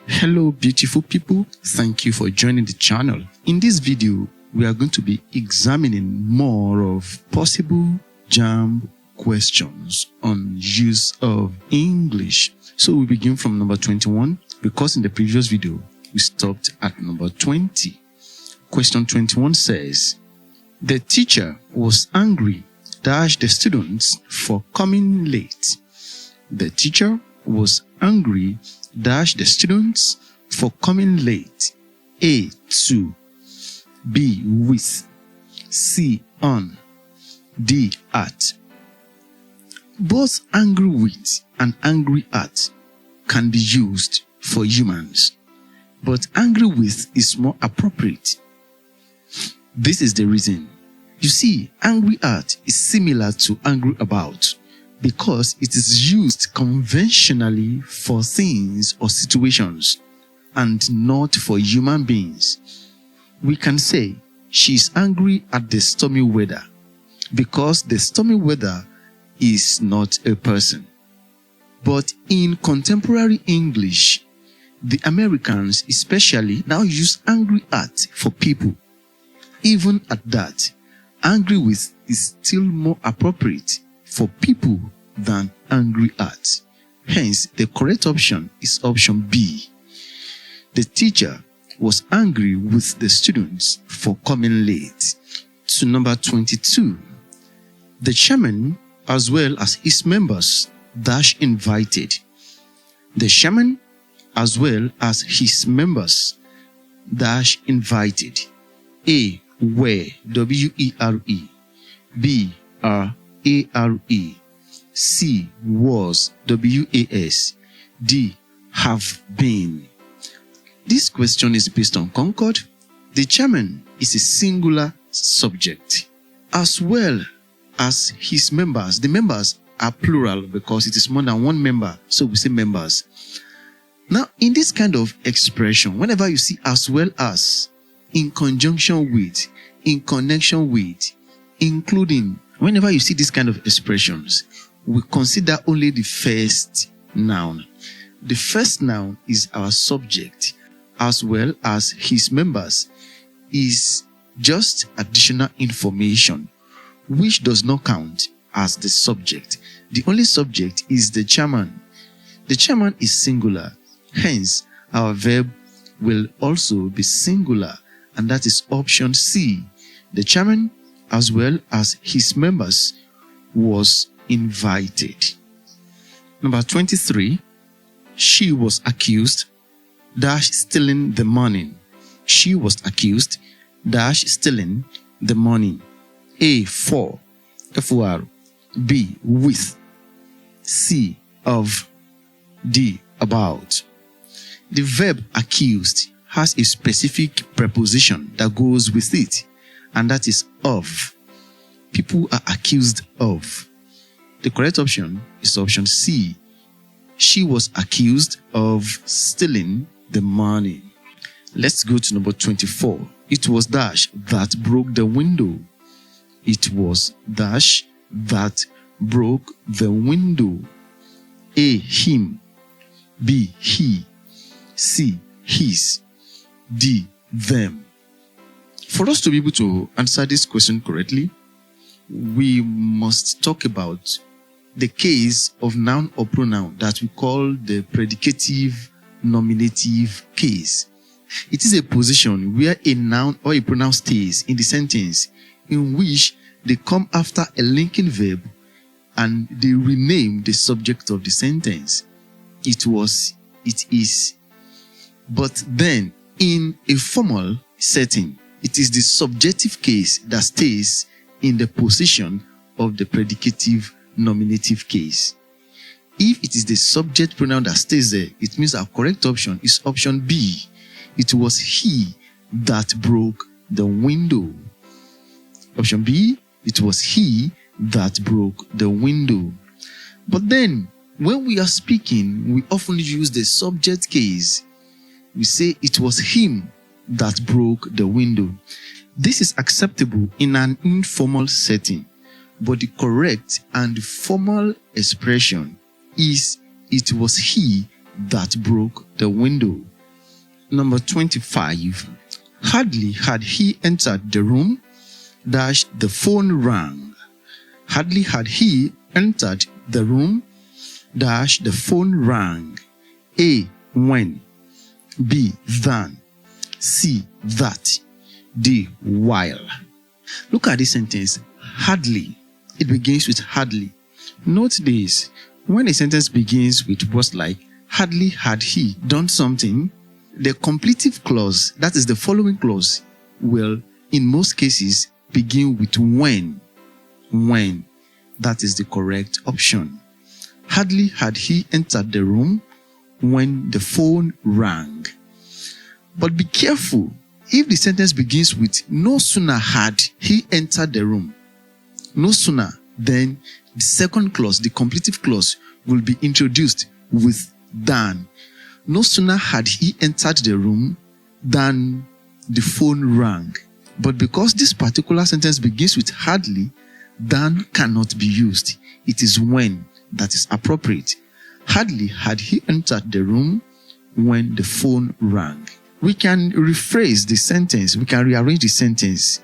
Hello beautiful people, thank you for joining the channel. In this video, we are going to be examining more of possible JAMB questions on use of English. So we begin from number 21 because in the previous video, we stopped at number 20. Question 21 says, the teacher was angry dash the students for coming late. The teacher was angry dash the students for coming late. A. To, B. With, C. On, D. At. Both angry with and angry at can be used for humans, but angry with is more appropriate. This is the reason. You see, angry at is similar to angry about, because it is used conventionally for things or situations and not for human beings. We can say she is angry at the stormy weather because the stormy weather is not a person. But in contemporary English, the Americans especially now use angry at for people. Even at that, angry with is still more appropriate for people than angry at. Hence, the correct option is option B. The teacher was angry with the students for coming late. To number 22. The chairman as well as his members dash invited. The chairman as well as his members dash invited. A. Were, W-E-R-E. B. Are, A-R-E. C. Was, W-A-S. D. Have been. This question is based on Concord. The chairman is a singular subject, as well as his members. The members are plural because it is more than one member, so we say members. Now, in this kind of expression, whenever you see as well as, in conjunction with, in connection with, including, whenever you see this kind of expressions, we consider only the first noun. The first noun is our subject, as well as his members is just additional information, which does not count as the subject. The only subject is the chairman. The chairman is singular, hence our verb will also be singular, and that is option C. The chairman, as well as his members, was invited. Number 23. She was accused dash stealing the money. She was accused dash stealing the money. A. For, F-O-R. B. With. C. Of. D. About. The verb accused has a specific preposition that goes with it, and that is of. People are accused of. The correct option is option C. She was accused of stealing the money. Let's go to number 24. It was dash that broke the window. It was dash that broke the window. A. Him. B. He. C. His. D. Them. For us to be able to answer this question correctly, we must talk about the case of noun or pronoun that we call the predicative nominative case. It is a position where a noun or a pronoun stays in the sentence in which they come after a linking verb and they rename the subject of the sentence. It was, it is. But then, in a formal setting, it is the subjective case that stays in the position of the predicative nominative case. If it is the subject pronoun that stays there, it means our correct option is option B. It was he that broke the window. Option B, it was he that broke the window. But then, when we are speaking, we often use the subject case. We say it was him that broke the window. This is acceptable in an informal setting, but the correct and formal expression is it was he that broke the window. Number 25. Hardly had he entered the room, dash the phone rang. Hardly had he entered the room, dash the phone rang. A. When. B. Than. C. That. D. While. Look at this sentence. Hardly. It begins with hardly. Note this. When a sentence begins with words like hardly had he done something, the completive clause, that is the following clause, will in most cases begin with when. When. That is the correct option. Hardly had he entered the room when the phone rang. But be careful. If the sentence begins with no sooner had he entered the room, no sooner, then the second clause, the completive clause, will be introduced with than. No sooner had he entered the room than the phone rang. But because this particular sentence begins with hardly, than cannot be used. It is when that is appropriate. Hardly had he entered the room when the phone rang. We can rephrase the sentence. We can rearrange the sentence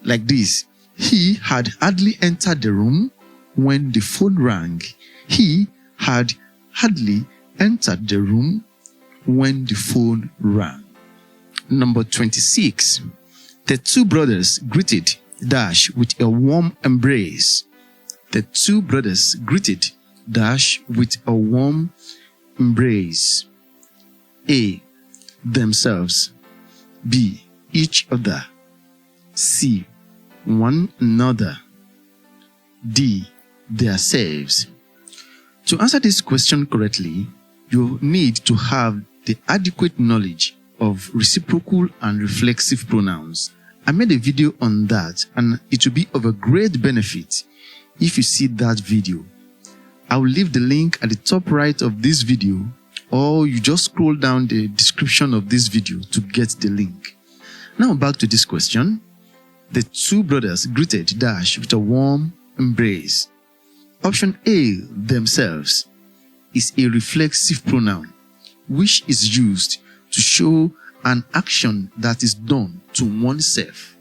like this. He had hardly entered the room when the phone rang. He had hardly entered the room when the phone rang. Number 26. The two brothers greeted dash with a warm embrace. The two brothers greeted dash with a warm embrace. A. Themselves. B. Each other. C. One another. D. Themselves. To answer this question correctly, you need to have the adequate knowledge of reciprocal and reflexive pronouns. I made a video on that, and it will be of a great benefit if you see that video. I will leave the link at the top right of this video, or you just scroll down the description of this video to get the link. Now back to this question. The two brothers greeted dash with a warm embrace. Option A, themselves, is a reflexive pronoun which is used to show an action that is done to oneself.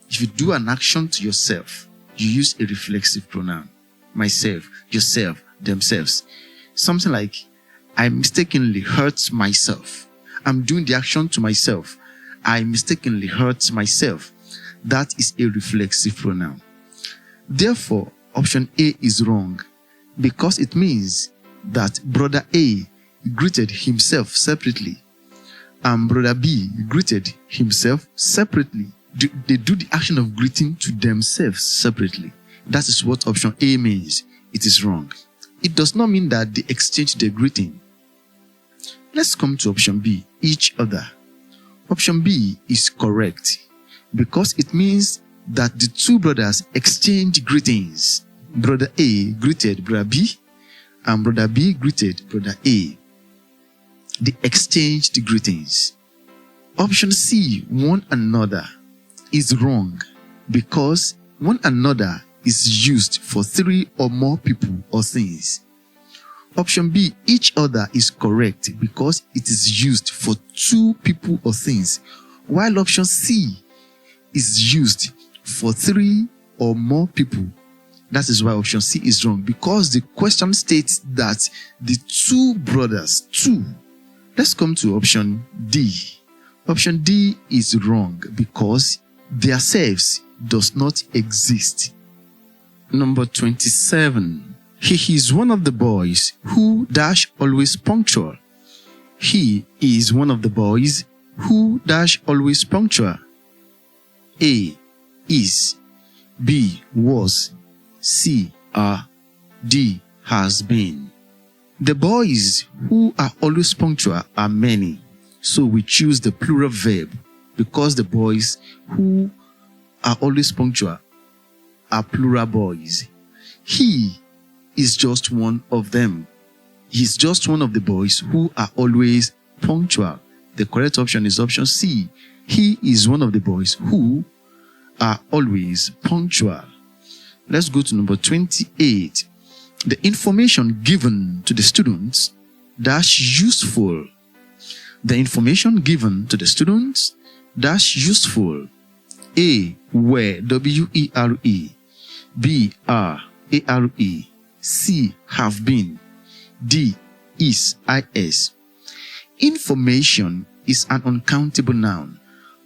If you do an action to yourself, you use a reflexive pronoun. Myself, yourself, themselves. Something like, I mistakenly hurt myself. I'm doing the action to myself. I mistakenly hurt myself. That is a reflexive pronoun. Therefore, option A is wrong because it means that brother A greeted himself separately and brother B greeted himself separately. They do the action of greeting to themselves separately. That is what option A means. It is wrong. It does not mean that they exchange the greeting. Let's come to option B, each other. Option B is correct because it means that the two brothers exchange greetings. Brother A greeted brother B and brother B greeted brother A. They exchanged greetings. Option C, one another, is wrong because one another is used for three or more people or things. Option B, each other, is correct because it is used for two people or things, while option C is used for three or more people. That is why option C is wrong, because the question states that the two brothers, two. Let's come to option D. Option D is wrong because their selves does not exist. Number 27. He is one of the boys who dash always punctual. He is one of the boys who dash always punctual. A. Is. B. Was. C. Are. D. Has been. The boys who are always punctual are many, so we choose the plural verb because the boys who are always punctual are plural boys. He is just one of them. He is just one of the boys who are always punctual. The correct option is option C. He is one of the boys who are always punctual. Let's go to number 28. The information given to the students dash useful. The information given to the students dash useful. A. Were, W-E-R-E. B. Are, A-R-E. C. Have been. D. Is, I-S. Information is an uncountable noun.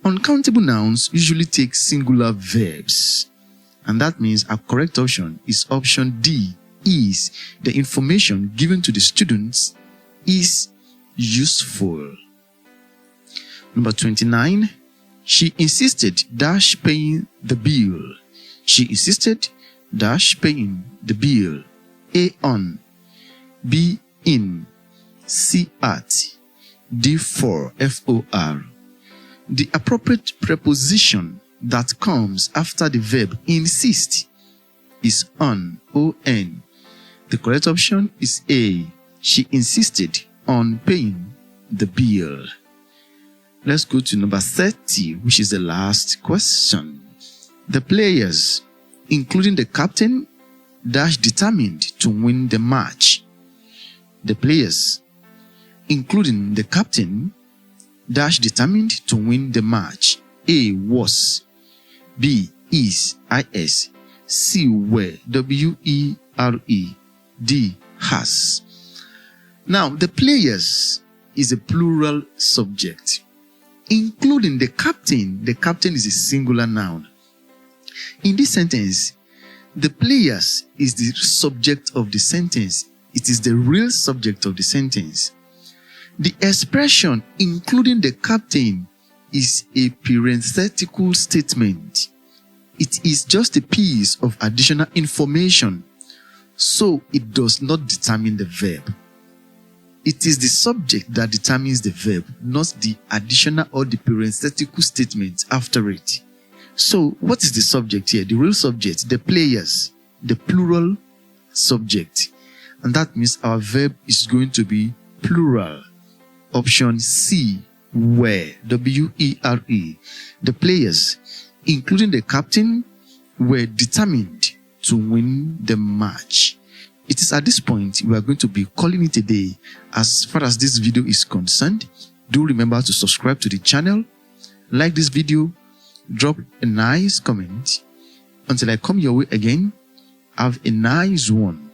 Uncountable nouns usually take singular verbs. And that means our correct option is option D. Is. The information given to the students is useful. Number 29. She insisted dash paying the bill. She insisted dash paying the bill. A. On. B. In. C. At. D. For. F-O-R. The appropriate preposition that comes after the verb insist is on. O-N. The correct option is A. She insisted on paying the bill. Let's go to number 30, which is the last question. The players, including the captain, dash determined to win the match. The players, including the captain, dash determined to win the match. A. Was. B. Is, I-S. C. Were, W-E-R-E. D. Has. Now, the players is a plural subject. Including the captain is a singular noun. In this sentence, the players is the subject of the sentence. It is the real subject of the sentence. The expression including the captain is a parenthetical statement. It is just a piece of additional information, so it does not determine the verb. It is the subject that determines the verb, not the additional or the parenthetical statement after it. So, what is the subject here? The real subject, the players, the plural subject. And that means our verb is going to be plural. Option C, were, W-E-R-E. The players, including the captain, were determined to win the match. It is at this point we are going to be calling it a day. As far as this video is concerned, do remember to subscribe to the channel, like this video, drop a nice comment. Until I come your way again, have a nice one.